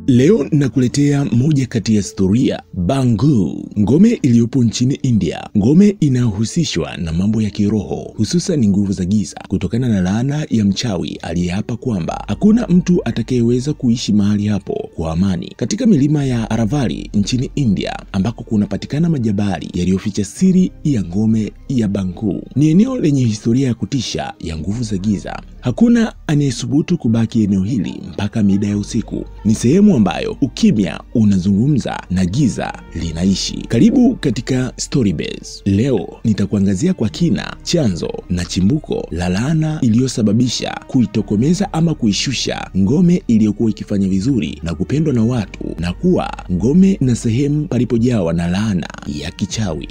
Leo nakuletea moja kati ya historia Bangu, ngome iliyopo nchini India. Ngome inayohusishwa na mambo ya kiroho, hususan nguvu za giza, kutokana na laana ya mchawi aliyeapa kwamba hakuna mtu atakayeweza kuishi mahali hapo kwa amani. Katika milima ya Aravalli nchini India, ambako kunapatikana majabali yaliyoficha siri ya ngome ya Bangu. Ni eneo lenye historia ya kutisha ya nguvu za giza. Hakuna anayesubutu kubaki eneo hili mpaka mida ya usiku. Ni sehemu ambayo ukimya unazungumza na giza linaishi. Karibu katika Storybase. Leo nitakuangazia kwa kina chanzo na chimbuko la laana iliyosababisha kuitokomeza ama kuishusha ngome iliyokuwa ikifanya vizuri na kupendwa na watu, na kuwa ngome na sehemu palipojawa na laana ya kichawi.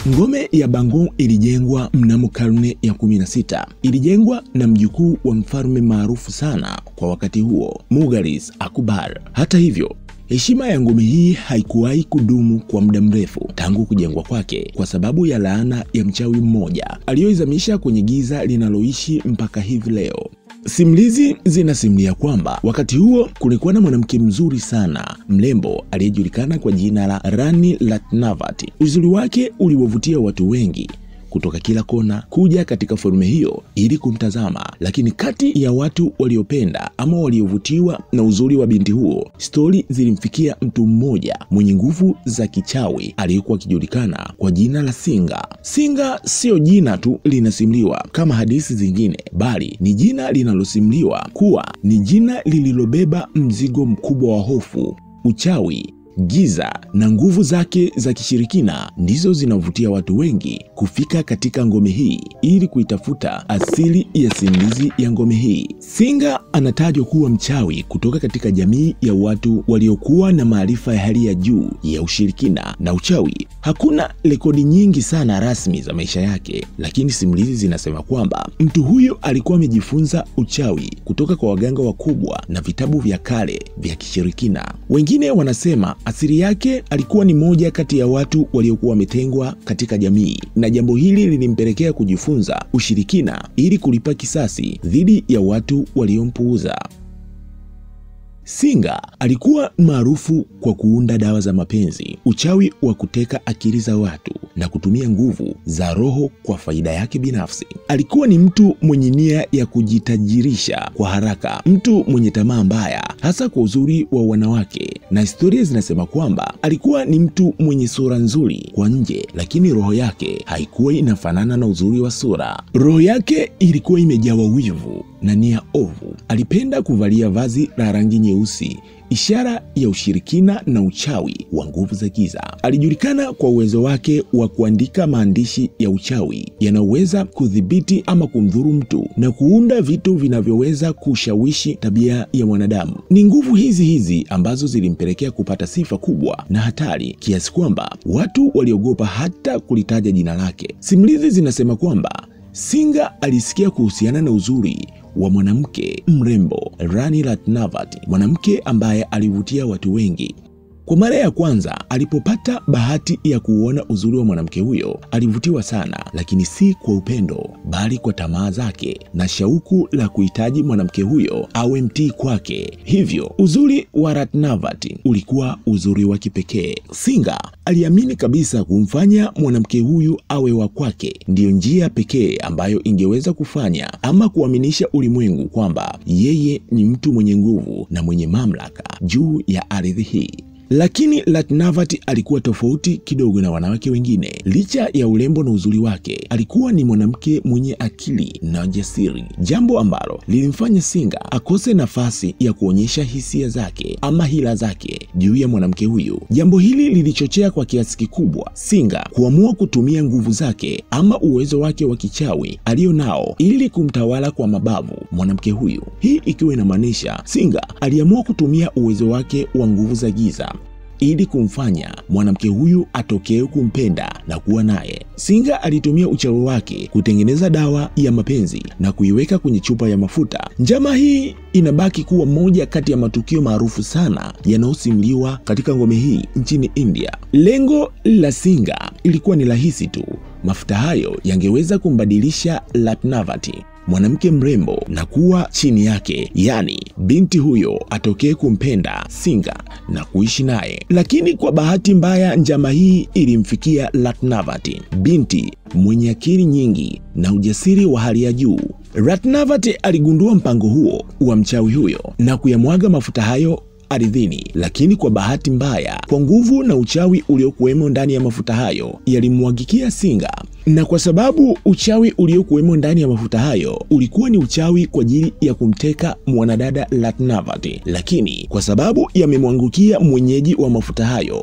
Ngome ya Bangu ilijengwa mnamo karne ya 16. Ilijengwa na mjukuu wa mfalme maarufu sana kwa wakati huo, Mughals Akbar. Hata hivyo, heshima ya ngome hii haikuwahi kudumu kwa muda mrefu tangu kujengwa kwake, kwa sababu ya laana ya mchawi mmoja aliyoizamisha kwenye giza linaloishi mpaka hivi leo. Simulizi zinasimulia kwamba wakati huo kulikuwa na mwanamke mzuri sana, mrembo, aliyejulikana kwa jina la Rani Ratnavati. Uzuri wake uliwavutia watu wengi kutoka kila kona kuja katika falme hiyo ili kumtazama. Lakini kati ya watu waliopenda ama waliovutiwa na uzuri wa binti huo, stori zilimfikia mtu mmoja mwenye nguvu za kichawi aliyekuwa akijulikana kwa jina la Singa. Singa sio jina tu linasimuliwa kama hadithi zingine, bali ni jina linalosimuliwa kuwa ni jina lililobeba mzigo mkubwa wa hofu, uchawi, giza na nguvu zake za kishirikina. Ndizo zinavutia watu wengi kufika katika ngome hii ili kuitafuta asili ya simulizi ya ngome hii. Singa anatajwa kuwa mchawi kutoka katika jamii ya watu waliokuwa na maarifa ya hali ya juu ya ushirikina na uchawi. Hakuna rekodi nyingi sana rasmi za maisha yake, lakini simulizi zinasema kwamba mtu huyo alikuwa amejifunza uchawi kutoka kwa waganga wakubwa na vitabu vya kale vya kishirikina. Wengine wanasema asili yake alikuwa ni moja kati ya watu waliokuwa wametengwa katika jamii, na jambo hili lilimpelekea kujifunza ushirikina ili kulipa kisasi dhidi ya watu waliompuuza. Singa alikuwa maarufu kwa kuunda dawa za mapenzi, uchawi wa kuteka akili za watu na kutumia nguvu za roho kwa faida yake binafsi. Alikuwa ni mtu mwenye nia ya kujitajirisha kwa haraka, mtu mwenye tamaa mbaya hasa kwa uzuri wa wanawake, na historia zinasema kwamba alikuwa ni mtu mwenye sura nzuri kwa nje, lakini roho yake haikuwa inafanana na uzuri wa sura. Roho yake ilikuwa imejawa wivu na nia ovu. Alipenda kuvalia vazi la rangi nyeusi, ishara ya ushirikina na uchawi wa nguvu za giza. Alijulikana kwa uwezo wake wa kuandika maandishi ya uchawi yanayoweza kudhibiti ama kumdhuru mtu na kuunda vitu vinavyoweza kushawishi tabia ya mwanadamu. Ni nguvu hizi ambazo zilimpelekea kupata sifa kubwa na hatari kiasi kwamba watu waliogopa hata kulitaja jina lake. Simulizi zinasema kwamba Singa alisikia kuhusiana na uzuri wa mwanamke mrembo Rani Ratnavati, mwanamke ambaye alivutia watu wengi. Kwa mara ya kwanza alipopata bahati ya kuona uzuri wa mwanamke huyo, alivutiwa sana, lakini si kwa upendo, bali kwa tamaa zake na shauku la kuhitaji mwanamke huyo awe mtii kwake. Hivyo uzuri wa Ratnavati ulikuwa uzuri wa kipekee. Singa aliamini kabisa kumfanya mwanamke huyu awe wa kwake ndiyo njia pekee ambayo ingeweza kufanya ama kuaminisha ulimwengu kwamba yeye ni mtu mwenye nguvu na mwenye mamlaka juu ya ardhi hii. Lakini Ratnavati alikuwa tofauti kidogo na wanawake wengine. Licha ya urembo na uzuri wake, alikuwa ni mwanamke mwenye akili na jasiri, jambo ambalo lilimfanya Singa akose nafasi ya kuonyesha hisia zake ama hila zake juu ya mwanamke huyu. Jambo hili lilichochea kwa kiasi kikubwa Singa kuamua kutumia nguvu zake ama uwezo wake wa kichawi alionao ili kumtawala kwa mabavu mwanamke huyu. Hii ikiwa inamaanisha Singa aliamua kutumia uwezo wake wa nguvu za giza ili kumfanya mwanamke huyu atokee kumpenda na kuwa naye. Singa alitumia uchawi wake kutengeneza dawa ya mapenzi na kuiweka kwenye chupa ya mafuta. Njama hii inabaki kuwa moja kati ya matukio maarufu sana yanayosimuliwa katika ngome hii nchini India. Lengo la Singa ilikuwa ni rahisi tu. Mafuta hayo yangeweza kumbadilisha Ratnavati, mwanamke mrembo, na kuwa chini yake, yani binti huyo atokee kumpenda Singa na kuishi naye. Lakini kwa bahati mbaya, njama hii ilimfikia Ratnavati, binti mwenye akili nyingi na ujasiri wa hali ya juu. Ratnavati aligundua mpango huo wa mchawi huyo na kuyamwaga mafuta hayo ardhini, lakini kwa bahati mbaya, kwa nguvu na uchawi uliokuwemo ndani ya mafuta hayo yalimwagikia Singa. Na kwa sababu uchawi uliokuwemo ndani ya mafuta hayo ulikuwa ni uchawi kwa ajili ya kumteka mwanadada Ratnavati, lakini kwa sababu yamemwangukia mwenyeji wa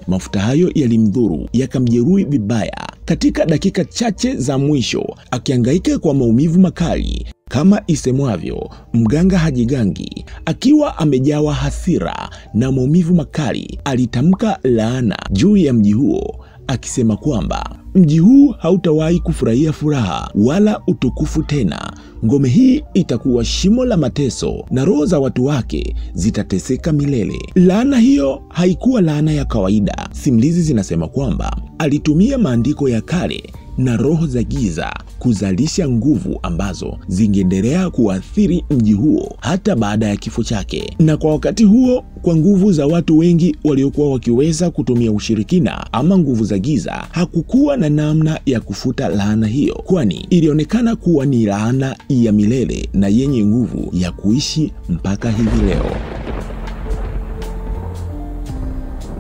mafuta hayo yalimdhuru, yakamjeruhi vibaya. Katika dakika chache za mwisho, akihangaika kwa maumivu makali, kama isemwavyo mganga hajigangi, akiwa amejawa hasira na maumivu makali, alitamka laana juu ya mji huo, akisema kwamba mji huu hautawahi kufurahia furaha wala utukufu tena. Ngome hii itakuwa shimo la mateso na roho za watu wake zitateseka milele. Laana hiyo haikuwa laana ya kawaida. Simulizi zinasema kwamba alitumia maandiko ya kale na roho za giza kuzalisha nguvu ambazo zingeendelea kuathiri mji huo hata baada ya kifo chake. Na kwa wakati huo, kwa nguvu za watu wengi waliokuwa wakiweza kutumia ushirikina ama nguvu za giza, hakukuwa na namna ya kufuta laana hiyo, kwani ilionekana kuwa ni laana ya milele na yenye nguvu ya kuishi mpaka hivi leo.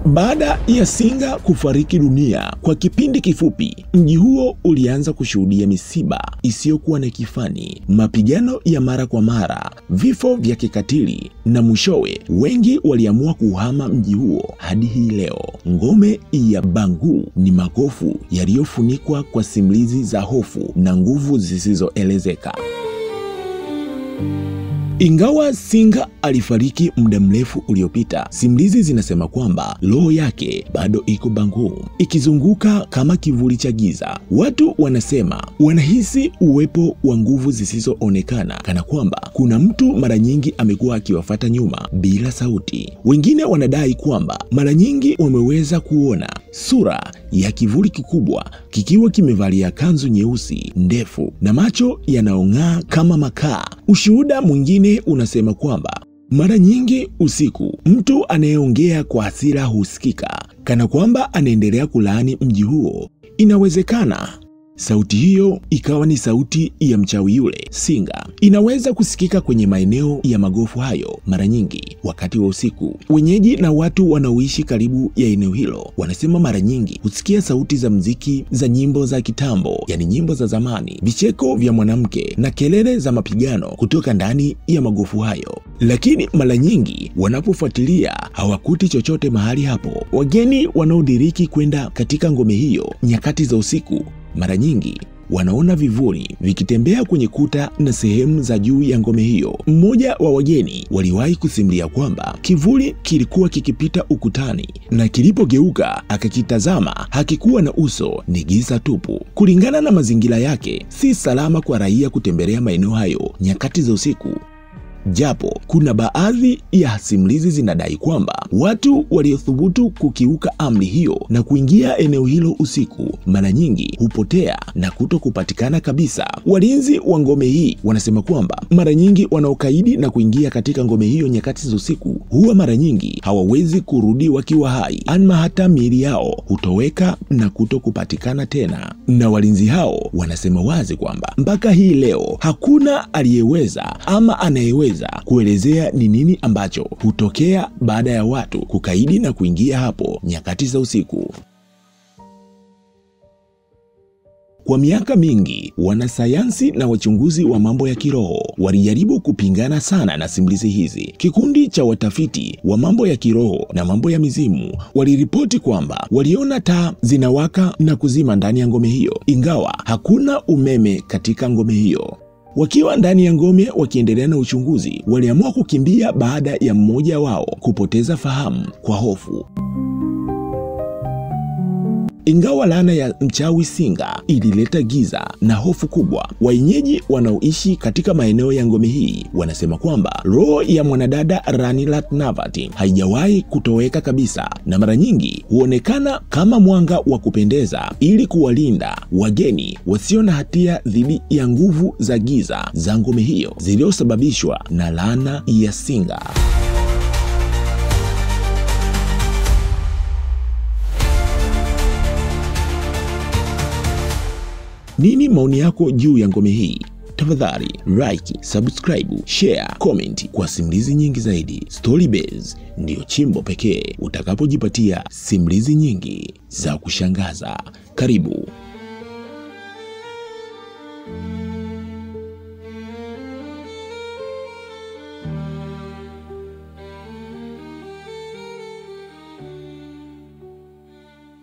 Baada ya Singa kufariki dunia, kwa kipindi kifupi, mji huo ulianza kushuhudia misiba isiyokuwa na kifani, mapigano ya mara kwa mara, vifo vya kikatili, na mwishowe wengi waliamua kuhama mji huo. Hadi hii leo, ngome ya Bangu ni magofu yaliyofunikwa kwa simulizi za hofu na nguvu zisizoelezeka. Ingawa Singa alifariki muda mrefu uliopita, simulizi zinasema kwamba roho yake bado iko Bangu, ikizunguka kama kivuli cha giza. Watu wanasema wanahisi uwepo wa nguvu zisizoonekana, kana kwamba kuna mtu mara nyingi amekuwa akiwafuata nyuma bila sauti. Wengine wanadai kwamba mara nyingi wameweza kuona sura ya kivuli kikubwa kikiwa kimevalia kanzu nyeusi ndefu na macho yanaong'aa kama makaa. Ushuhuda mwingine unasema kwamba mara nyingi usiku mtu anayeongea kwa hasira husikika, kana kwamba anaendelea kulaani mji huo. Inawezekana sauti hiyo ikawa ni sauti ya mchawi yule Singa. Inaweza kusikika kwenye maeneo ya magofu hayo mara nyingi wakati wa usiku. Wenyeji na watu wanaoishi karibu ya eneo hilo wanasema mara nyingi husikia sauti za mziki za nyimbo za kitambo, yani nyimbo za zamani, vicheko vya mwanamke na kelele za mapigano kutoka ndani ya magofu hayo. Lakini mara nyingi wanapofuatilia hawakuti chochote mahali hapo. Wageni wanaodiriki kwenda katika ngome hiyo nyakati za usiku mara nyingi wanaona vivuli vikitembea kwenye kuta na sehemu za juu ya ngome hiyo. Mmoja wa wageni waliwahi kusimulia kwamba kivuli kilikuwa kikipita ukutani na kilipogeuka akakitazama hakikuwa na uso, ni giza tupu. Kulingana na mazingira yake, si salama kwa raia kutembelea maeneo hayo nyakati za usiku. Japo kuna baadhi ya simulizi zinadai kwamba watu waliothubutu kukiuka amri hiyo na kuingia eneo hilo usiku mara nyingi hupotea na kutokupatikana kabisa. Walinzi wa ngome hii wanasema kwamba mara nyingi wanaokaidi na kuingia katika ngome hiyo nyakati za usiku huwa mara nyingi hawawezi kurudi wakiwa hai, ama hata miili yao hutoweka na kutokupatikana tena. Na walinzi hao wanasema wazi kwamba mpaka hii leo hakuna aliyeweza ama anayeweza kuelezea ni nini ambacho hutokea baada ya watu kukaidi na kuingia hapo nyakati za usiku. Kwa miaka mingi, wanasayansi na wachunguzi wa mambo ya kiroho walijaribu kupingana sana na simulizi hizi. Kikundi cha watafiti wa mambo ya kiroho na mambo ya mizimu waliripoti kwamba waliona taa zinawaka na kuzima ndani ya ngome hiyo, ingawa hakuna umeme katika ngome hiyo. Wakiwa ndani ya ngome wakiendelea na uchunguzi, waliamua kukimbia baada ya mmoja wao kupoteza fahamu kwa hofu. Ingawa laana ya mchawi Singa ilileta giza na hofu kubwa, wenyeji wanaoishi katika maeneo ya ngome hii wanasema kwamba roho ya mwanadada Rani Ratnavati haijawahi kutoweka kabisa, na mara nyingi huonekana kama mwanga wa kupendeza ili kuwalinda wageni wasio na hatia dhidi ya nguvu za giza za ngome hiyo zilizosababishwa na laana ya Singa. Nini maoni yako juu ya ngome hii? Tafadhali like, subscribe, share, comment kwa simulizi nyingi zaidi. Storybase ndiyo chimbo pekee utakapojipatia simulizi nyingi za kushangaza. Karibu.